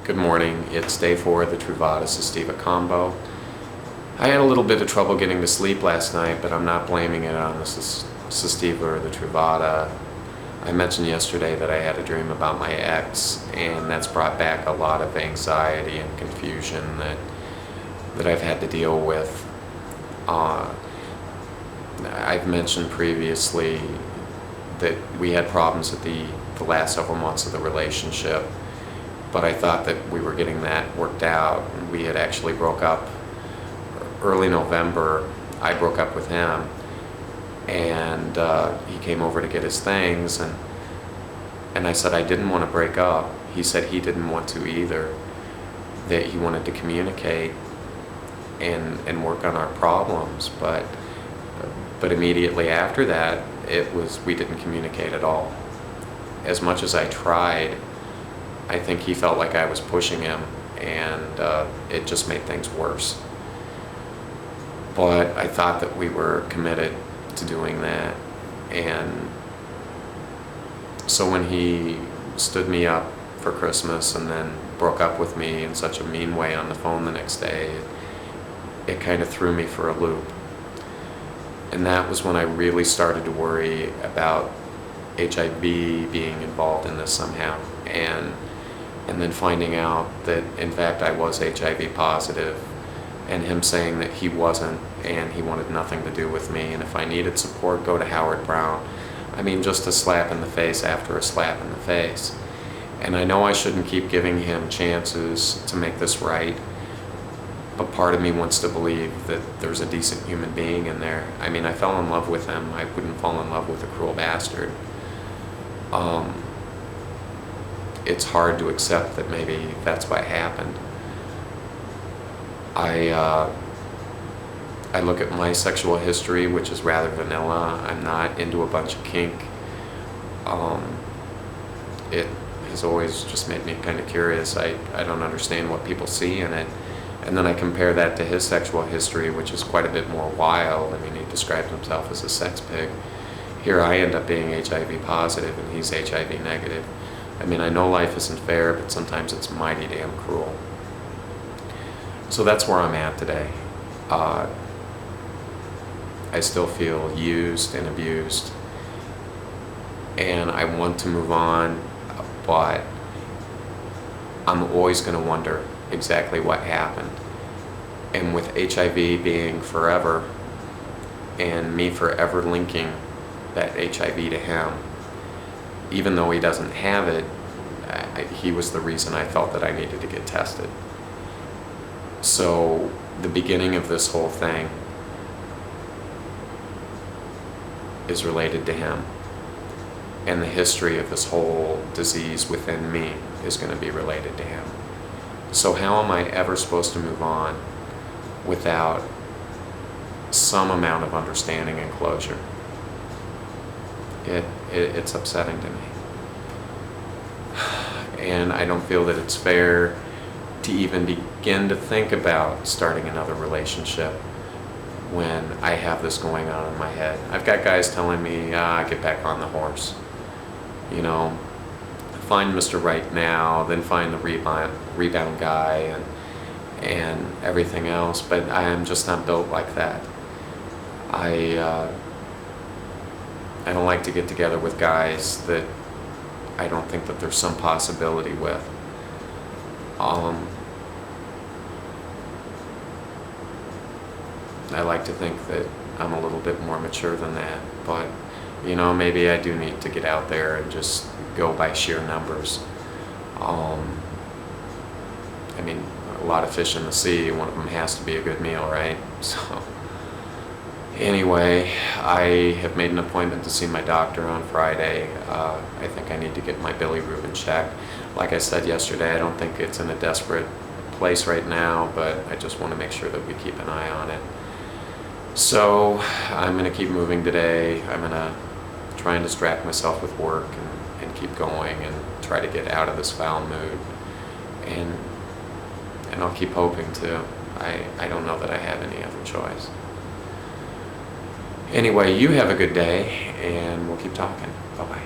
Good morning. It's day 4 of the Truvada Sustive combo. I had a little bit of trouble getting to sleep last night, but I'm not blaming it on the Sustive or the Truvada. I mentioned yesterday that I had a dream about my ex, and that's brought back a lot of anxiety and confusion that I've had to deal with. I've mentioned previously that we had problems at the last several months of the relationship, but I thought that we were getting that worked out. We had actually broke up early November. I broke up with him, and he came over to get his things, and I said I didn't want to break up. He said he didn't want to either, that he wanted to communicate and work on our problems, but immediately after that, we didn't communicate at all. As much as I tried, I think he felt like I was pushing him, and it just made things worse. But I thought that we were committed to doing that, and so when he stood me up for Christmas and then broke up with me in such a mean way on the phone the next day, it kind of threw me for a loop. And that was when I really started to worry about HIV being involved in this somehow, and then finding out that in fact I was HIV positive, and him saying that he wasn't and he wanted nothing to do with me, and if I needed support, go to Howard Brown. I mean, just a slap in the face after a slap in the face. And I know I shouldn't keep giving him chances to make this right, but part of me wants to believe that there's a decent human being in there. I mean, I fell in love with him. I wouldn't fall in love with a cruel bastard. It's hard to accept that maybe that's what happened. I look at my sexual history, which is rather vanilla. I'm not into a bunch of kink. It has always just made me kind of curious. I don't understand what people see in it. And then I compare that to his sexual history, which is quite a bit more wild. I mean, he described himself as a sex pig. Here I end up being HIV positive, and he's HIV negative. I mean, I know life isn't fair, but sometimes it's mighty damn cruel. So that's where I'm at today. I still feel used and abused, and I want to move on, but I'm always going to wonder exactly what happened. And with HIV being forever, and me forever linking that HIV to him, even though he doesn't have it, he was the reason I felt that I needed to get tested. So the beginning of this whole thing is related to him, and the history of this whole disease within me is going to be related to him. So how am I ever supposed to move on without some amount of understanding and closure? It's upsetting to me. And I don't feel that it's fair to even begin to think about starting another relationship when I have this going on in my head. I've got guys telling me, get back on the horse. You know, find Mr. Right now, then find the rebound guy and everything else, but I am just not built like that. I don't like to get together with guys that I don't think that there's some possibility with. I like to think that I'm a little bit more mature than that, but you know, maybe I do need to get out there and just go by sheer numbers. I mean, a lot of fish in the sea, one of them has to be a good meal, right? So anyway, I have made an appointment to see my doctor on Friday. I think I need to get my bilirubin checked. Like I said yesterday, I don't think it's in a desperate place right now, but I just want to make sure that we keep an eye on it. So I'm going to keep moving today. I'm going to try and distract myself with work and keep going and try to get out of this foul mood. And I'll keep hoping to. I don't know that I have any other choice. Anyway, you have a good day, and we'll keep talking. Bye-bye.